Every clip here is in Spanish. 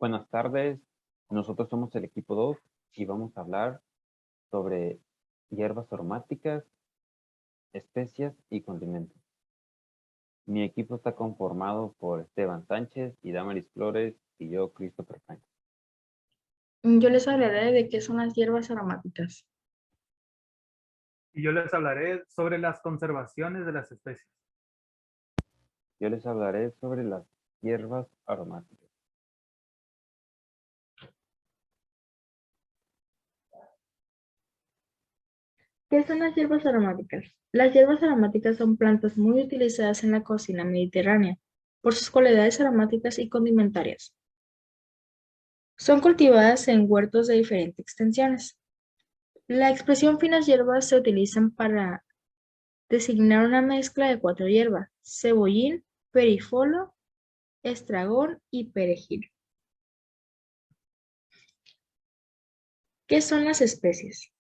Buenas tardes, nosotros somos el equipo 2 y vamos a hablar sobre hierbas aromáticas, especias y condimentos. Mi equipo está conformado por Esteban Sánchez y Damaris Flores y yo, Christopher Frank. Yo les hablaré de qué son las hierbas aromáticas. Y yo les hablaré sobre las conservaciones de las especies. Yo les hablaré sobre las hierbas aromáticas. ¿Qué son las hierbas aromáticas? Las hierbas aromáticas son plantas muy utilizadas en la cocina mediterránea por sus cualidades aromáticas y condimentarias. Son cultivadas en huertos de diferentes extensiones. La expresión finas hierbas se utilizan para designar una mezcla de 4 hierbas: cebollín, perifolo, estragón y perejil. ¿Qué son las especies?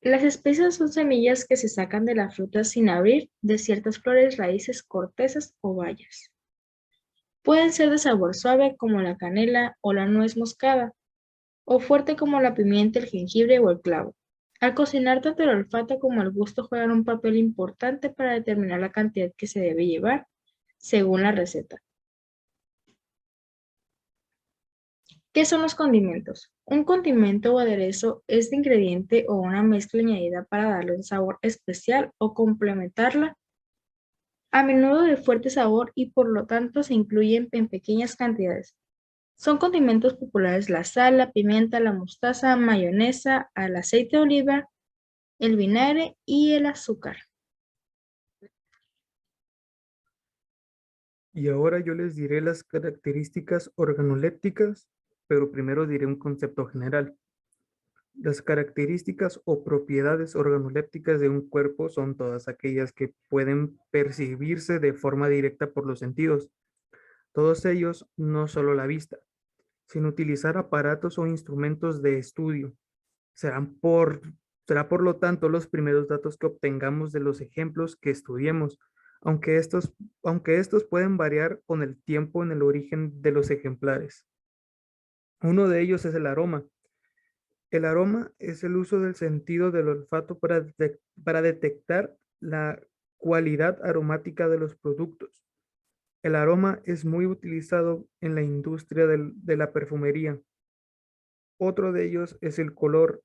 Las especias son semillas que se sacan de la fruta sin abrir de ciertas flores, raíces, cortezas o bayas. Pueden ser de sabor suave como la canela o la nuez moscada, o fuerte como la pimienta, el jengibre o el clavo. Al cocinar, tanto el olfato como el gusto juegan un papel importante para determinar la cantidad que se debe llevar según la receta. ¿Qué son los condimentos? Un condimento o aderezo es de ingrediente o una mezcla añadida para darle un sabor especial o complementarla, a menudo de fuerte sabor, y por lo tanto se incluyen en pequeñas cantidades. Son condimentos populares la sal, la pimienta, la mostaza, mayonesa, el aceite de oliva, el vinagre y el azúcar. Y ahora yo les diré las características organolépticas, pero primero diré un concepto general. Las características o propiedades organolépticas de un cuerpo son todas aquellas que pueden percibirse de forma directa por los sentidos. Todos ellos, no solo la vista, sin utilizar aparatos o instrumentos de estudio. Serán por, será por lo tanto los primeros datos que obtengamos de los ejemplos que estudiemos, aunque estos pueden variar con el tiempo en el origen de los ejemplares. Uno de ellos es el aroma. El aroma es el uso del sentido del olfato para detectar la cualidad aromática de los productos. El aroma es muy utilizado en la industria de la perfumería. Otro de ellos es el color.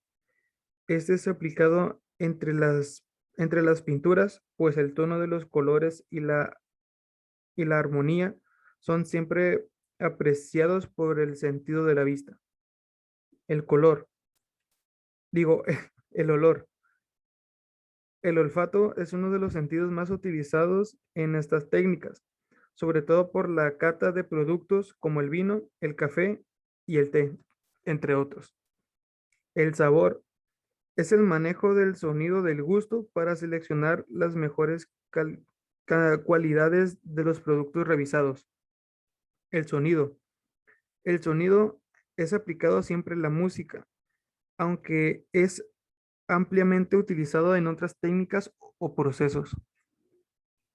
Este es aplicado entre las pinturas, pues el tono de los colores y la armonía son siempre apreciados por el sentido de la vista. El color, digo, el olor. El olfato es uno de los sentidos más utilizados en estas técnicas, sobre todo por la cata de productos como el vino, el café y el té, entre otros. El sabor es el manejo del sonido del gusto para seleccionar las mejores cualidades de los productos revisados. El sonido. El sonido es aplicado siempre en la música, aunque es ampliamente utilizado en otras técnicas o procesos.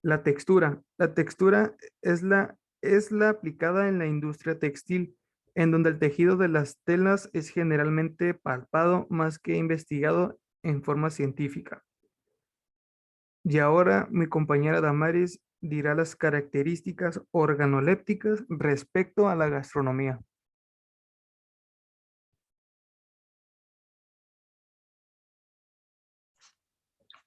La textura. La textura es la aplicada en la industria textil, en donde el tejido de las telas es generalmente palpado más que investigado en forma científica. Y ahora mi compañera Damaris dirá las características organolépticas respecto a la gastronomía.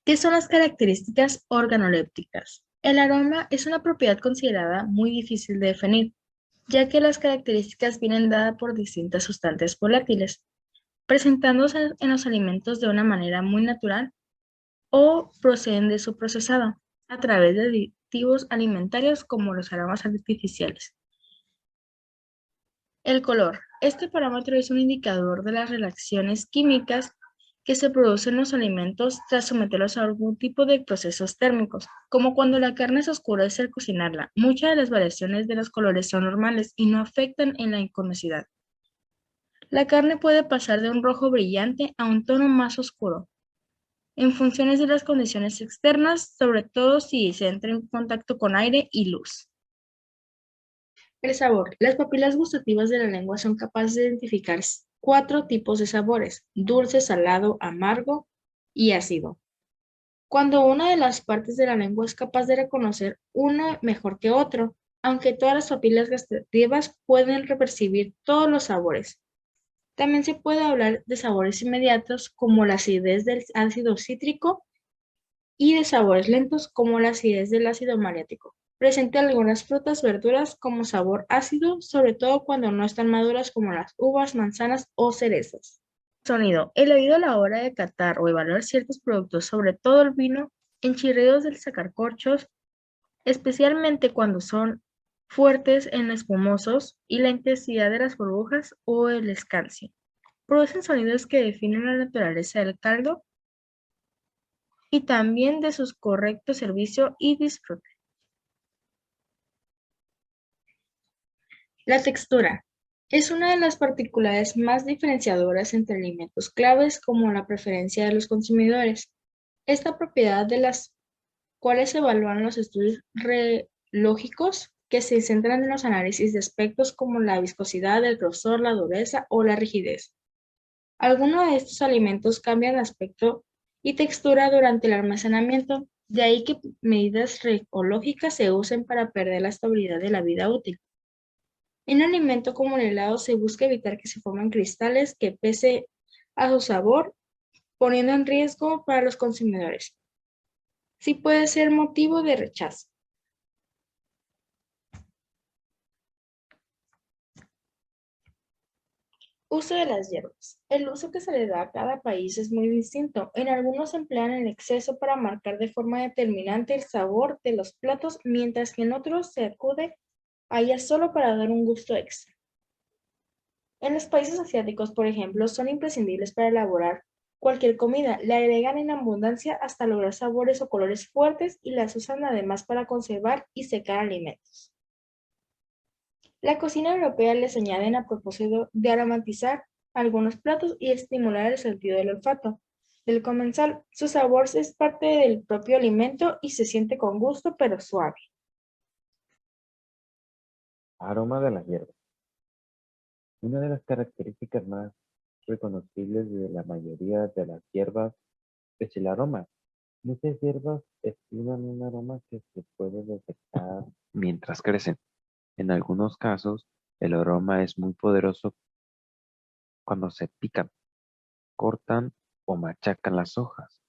¿Qué son las características organolépticas? El aroma es una propiedad considerada muy difícil de definir, ya que las características vienen dadas por distintas sustancias volátiles, presentándose en los alimentos de una manera muy natural o proceden de su procesado a través de aditivos alimentarios como los aromas artificiales. El color. Este parámetro es un indicador de las reacciones químicas que se producen en los alimentos tras someterlos a algún tipo de procesos térmicos, como cuando la carne se oscurece al cocinarla. Muchas de las variaciones de los colores son normales y no afectan en la inconocidad. La carne puede pasar de un rojo brillante a un tono más oscuro, en función de las condiciones externas, sobre todo si se entra en contacto con aire y luz. El sabor. Las papilas gustativas de la lengua son capaces de identificar 4 tipos de sabores: dulce, salado, amargo y ácido. Cuando una de las partes de la lengua es capaz de reconocer uno mejor que otro, aunque todas las papilas gustativas pueden percibir todos los sabores. También se puede hablar de sabores inmediatos como la acidez del ácido cítrico y de sabores lentos como la acidez del ácido malático. Presenta algunas frutas, verduras como sabor ácido, sobre todo cuando no están maduras como las uvas, manzanas o cerezas. Sonido. El oído a la hora de catar o evaluar ciertos productos, sobre todo el vino, en chirridos del sacarcorchos, especialmente cuando son fuertes en espumosos y la intensidad de las burbujas o el escancio. Producen sonidos que definen la naturaleza del caldo y también de su correcto servicio y disfrute. La textura es una de las particularidades más diferenciadoras entre alimentos claves como la preferencia de los consumidores. Esta propiedad de las cuales se evalúan los estudios lógicos que se centran en los análisis de aspectos como la viscosidad, el grosor, la dureza o la rigidez. Algunos de estos alimentos cambian de aspecto y textura durante el almacenamiento, de ahí que medidas ecológicas se usen para perder la estabilidad de la vida útil. En un alimento como el helado se busca evitar que se formen cristales que pese a su sabor, poniendo en riesgo para los consumidores. Sí puede ser motivo de rechazo. Uso de las hierbas. El uso que se le da a cada país es muy distinto. En algunos se emplean en exceso para marcar de forma determinante el sabor de los platos, mientras que en otros se acude a ellas solo para dar un gusto extra. En los países asiáticos, por ejemplo, son imprescindibles para elaborar cualquier comida. Le agregan en abundancia hasta lograr sabores o colores fuertes y las usan además para conservar y secar alimentos. La cocina europea les añaden a propósito de aromatizar algunos platos y estimular el sentido del olfato. Del comensal, su sabor es parte del propio alimento y se siente con gusto pero suave. Aroma de las hierbas. Una de las características más reconocibles de la mayoría de las hierbas es el aroma. Muchas hierbas exprimen un aroma que se puede detectar mientras crecen. En algunos casos, el aroma es muy poderoso cuando se pican, cortan o machacan las hojas.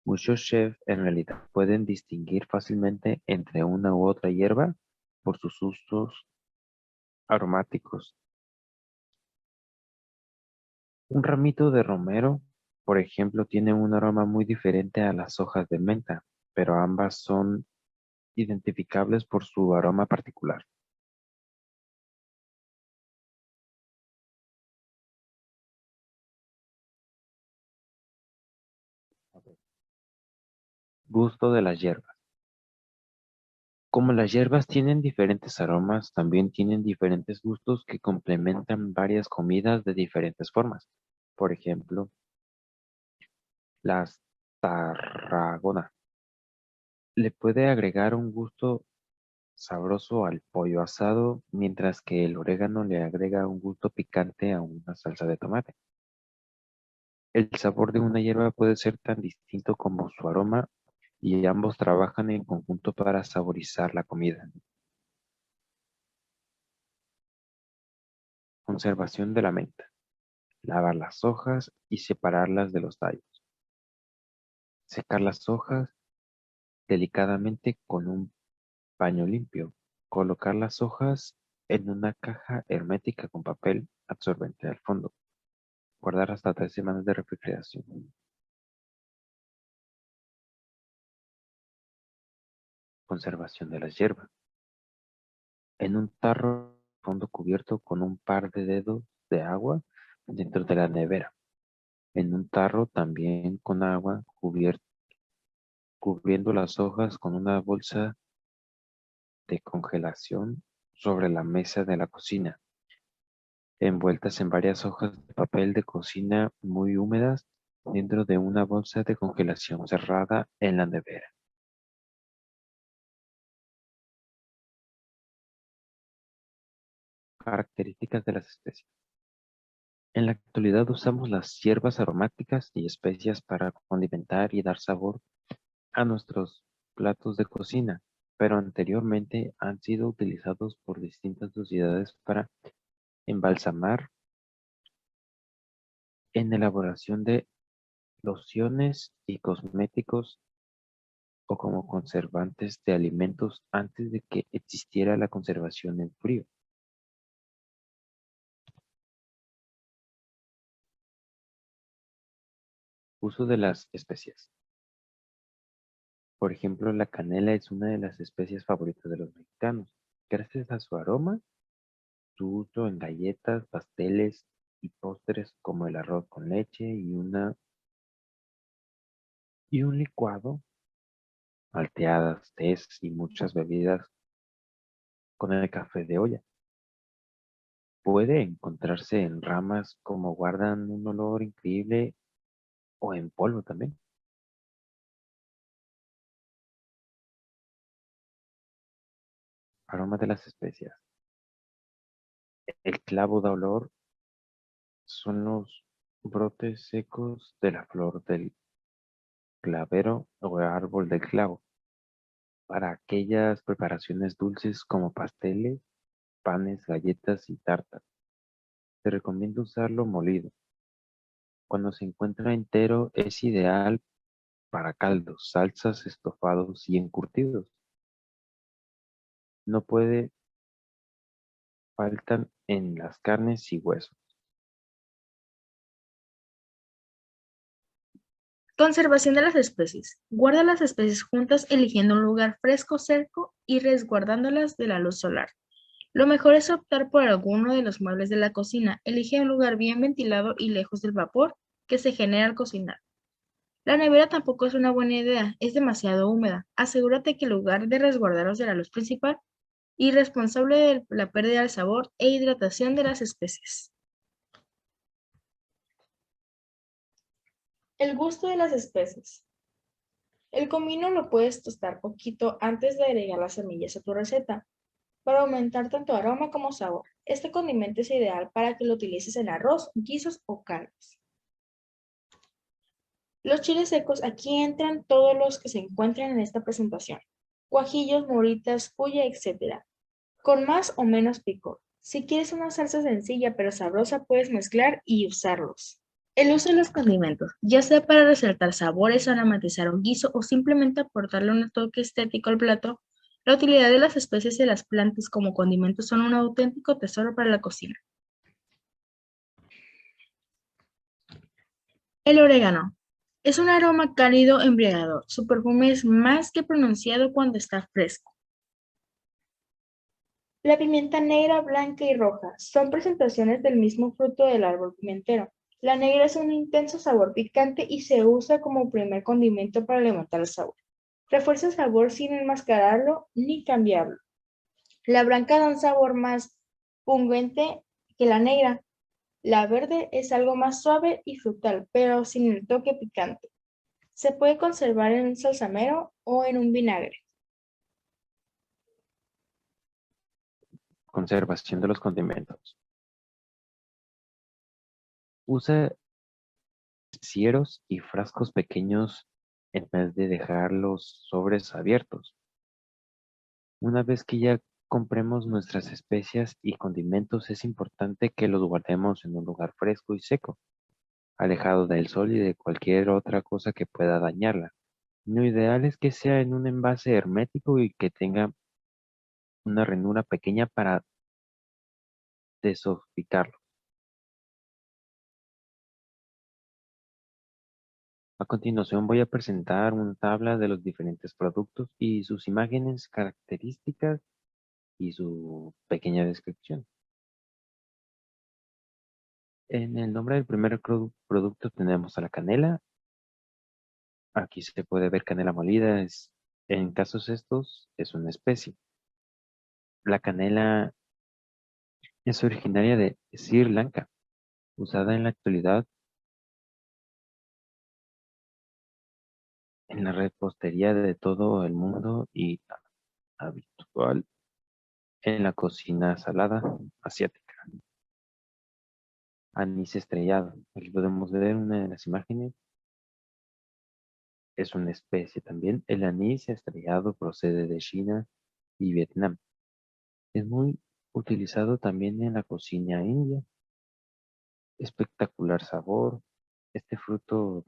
Muchos chefs en realidad pueden distinguir fácilmente entre una u otra hierba por sus usos aromáticos. Un ramito de romero, por ejemplo, tiene un aroma muy diferente a las hojas de menta, pero ambas son identificables por su aroma particular. Gusto de las hierbas. Como las hierbas tienen diferentes aromas, también tienen diferentes gustos que complementan varias comidas de diferentes formas. Por ejemplo, las tarragona le puede agregar un gusto sabroso al pollo asado, mientras que el orégano le agrega un gusto picante a una salsa de tomate. El sabor de una hierba puede ser tan distinto como su aroma y ambos trabajan en conjunto para saborizar la comida. Conservación de la menta. Lavar las hojas y separarlas de los tallos. Secar las hojas delicadamente con un paño limpio. Colocar las hojas en una caja hermética con papel absorbente al fondo. Guardar hasta 3 semanas de refrigeración. Conservación de las hierbas. En un tarro fondo cubierto con un par de dedos de agua dentro de la nevera. En un tarro también con agua cubriendo las hojas con una bolsa de congelación sobre la mesa de la cocina, envueltas en varias hojas de papel de cocina muy húmedas dentro de una bolsa de congelación cerrada en la nevera. Características de las especies. En la actualidad usamos las hierbas aromáticas y especias para condimentar y dar sabor a nuestros platos de cocina, pero anteriormente han sido utilizados por distintas sociedades para embalsamar en elaboración de lociones y cosméticos o como conservantes de alimentos antes de que existiera la conservación en frío. Uso de las especias. Por ejemplo, la canela es una de las especias favoritas de los mexicanos. Gracias a su aroma, su uso en galletas, pasteles y postres como el arroz con leche y un licuado, malteadas, tés y muchas bebidas con el café de olla. Puede encontrarse en ramas como guardan un olor increíble o en polvo también. Aroma de las especias. El clavo da olor son los brotes secos de la flor del clavero o árbol del clavo. Para aquellas preparaciones dulces como pasteles, panes, galletas y tartas. Se recomienda usarlo molido. Cuando se encuentra entero es ideal para caldos, salsas, estofados y encurtidos. No puede faltan en las carnes y huesos. Conservación de las especies. Guarda las especies juntas eligiendo un lugar fresco, seco y resguardándolas de la luz solar. Lo mejor es optar por alguno de los muebles de la cocina. Elige un lugar bien ventilado y lejos del vapor que se genera al cocinar. La nevera tampoco es una buena idea, es demasiado húmeda. Asegúrate que el lugar de resguardarlos de la luz principal y responsable de la pérdida del sabor e hidratación de las especies. El gusto de las especies. El comino lo puedes tostar poquito antes de agregar las semillas a tu receta, para aumentar tanto aroma como sabor. Este condimento es ideal para que lo utilices en arroz, guisos o caldos. Los chiles secos, aquí entran todos los que se encuentran en esta presentación. Guajillos, moritas, puya, etc. Con más o menos picor. Si quieres una salsa sencilla pero sabrosa, puedes mezclar y usarlos. El uso de los condimentos, ya sea para resaltar sabores, aromatizar un guiso o simplemente aportarle un toque estético al plato, la utilidad de las especies y las plantas como condimentos son un auténtico tesoro para la cocina. El orégano es un aroma cálido embriagador. Su perfume es más que pronunciado cuando está fresco. La pimienta negra, blanca y roja son presentaciones del mismo fruto del árbol pimentero. La negra es un intenso sabor picante y se usa como primer condimento para levantar el sabor. Refuerza el sabor sin enmascararlo ni cambiarlo. La blanca da un sabor más pungente que la negra. La verde es algo más suave y frutal, pero sin el toque picante. Se puede conservar en un salsamero o en un vinagre. Conservación de los condimentos. Usa cieros y frascos pequeños en vez de dejar los sobres abiertos. Una vez que ya compremos nuestras especias y condimentos, es importante que los guardemos en un lugar fresco y seco, alejado del sol y de cualquier otra cosa que pueda dañarla. Lo ideal es que sea en un envase hermético y que tenga una ranura pequeña para desoficarlo. A continuación voy a presentar una tabla de los diferentes productos y sus imágenes, características y su pequeña descripción. En el nombre del primer producto tenemos a la canela. Aquí se puede ver canela molida. En casos estos es una especie. La canela es originaria de Sri Lanka, usada en la actualidad en la repostería de todo el mundo y habitual En la cocina salada asiática. Anís estrellado. Aquí podemos ver una de las imágenes. Es una especie también. El anís estrellado procede de China y Vietnam. Es muy utilizado también en la cocina india. Espectacular sabor. Este fruto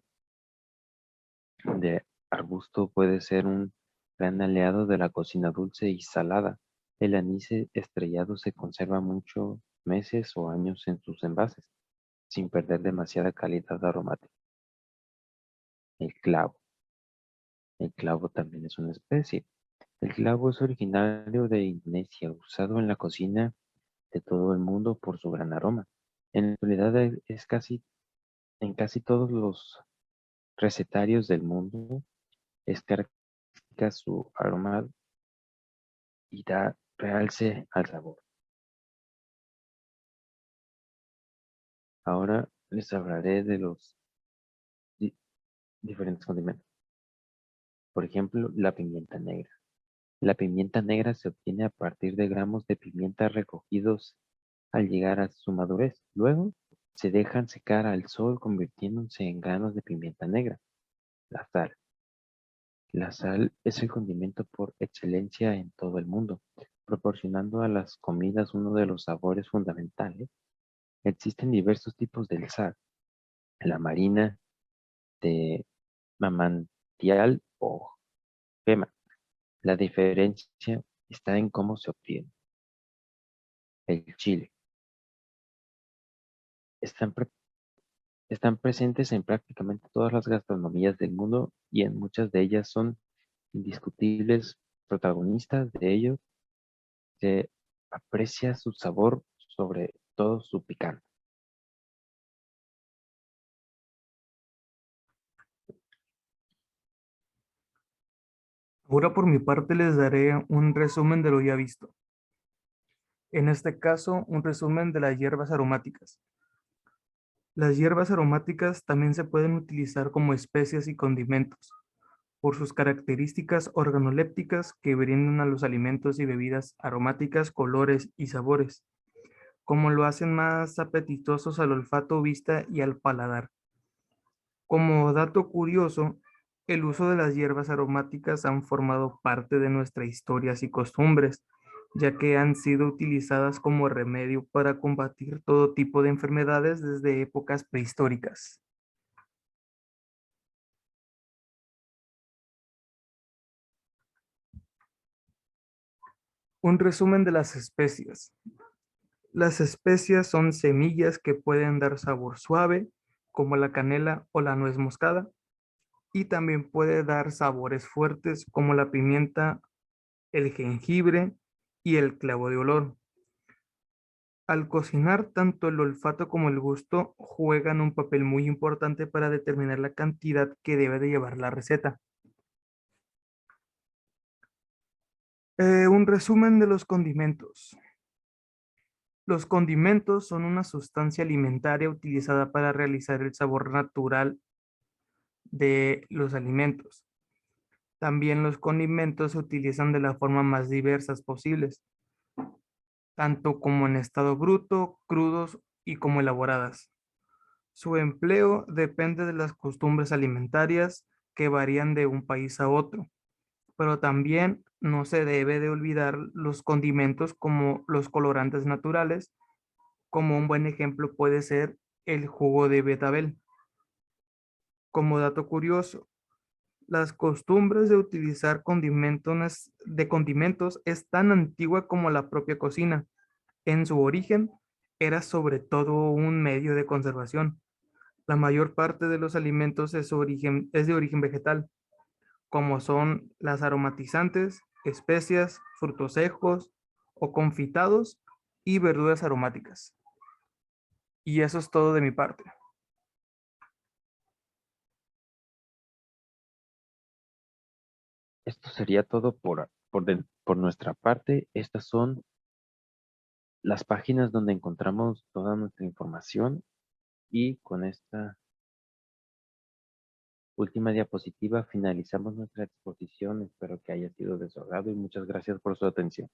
de arbusto puede ser un gran aliado de la cocina dulce y salada. El anís estrellado se conserva muchos meses o años en sus envases, sin perder demasiada calidad aromática. El clavo. El clavo también es una especie. El clavo es originario de Indonesia, usado en la cocina de todo el mundo por su gran aroma. En la actualidad en casi todos los recetarios del mundo es característica su aroma y da realce al sabor. Ahora les hablaré de los di- diferentes condimentos. Por ejemplo, la pimienta negra. La pimienta negra se obtiene a partir de gramos de pimienta recogidos al llegar a su madurez. Luego se dejan secar al sol convirtiéndose en granos de pimienta negra. La sal. La sal es el condimento por excelencia en todo el mundo, proporcionando a las comidas uno de los sabores fundamentales. Existen diversos tipos de sal. La marina, de manantial o gema. La diferencia está en cómo se obtiene. El chile. Están, están presentes en prácticamente todas las gastronomías del mundo y en muchas de ellas son indiscutibles protagonistas de ellos. Se aprecia su sabor, sobre todo su picante. Ahora por mi parte les daré un resumen de lo ya visto. En este caso, un resumen de las hierbas aromáticas. Las hierbas aromáticas también se pueden utilizar como especias y condimentos por sus características organolépticas que brindan a los alimentos y bebidas aromáticas colores y sabores, como lo hacen más apetitosos al olfato, vista y al paladar. Como dato curioso, el uso de las hierbas aromáticas han formado parte de nuestras historias y costumbres, ya que han sido utilizadas como remedio para combatir todo tipo de enfermedades desde épocas prehistóricas. Un resumen de las especias. Las especias son semillas que pueden dar sabor suave, como la canela o la nuez moscada, y también puede dar sabores fuertes, como la pimienta, el jengibre y el clavo de olor. Al cocinar, tanto el olfato como el gusto juegan un papel muy importante para determinar la cantidad que debe de llevar la receta. Un resumen de los condimentos. Los condimentos son una sustancia alimentaria utilizada para realizar el sabor natural de los alimentos. También los condimentos se utilizan de la forma más diversas posibles, tanto como en estado bruto, crudos y como elaboradas. Su empleo depende de las costumbres alimentarias que varían de un país a otro, pero también no se debe de olvidar los condimentos como los colorantes naturales, como un buen ejemplo puede ser el jugo de betabel. Como dato curioso, las costumbres de utilizar condimentos es tan antigua como la propia cocina. En su origen, era sobre todo un medio de conservación. La mayor parte de los alimentos es de origen vegetal, como son las aromatizantes, especias, frutos secos o confitados y verduras aromáticas. Y eso es todo de mi parte. Esto sería todo por nuestra parte. Estas son las páginas donde encontramos toda nuestra información y con esta última diapositiva finalizamos nuestra exposición. Espero que haya sido de su agrado y muchas gracias por su atención.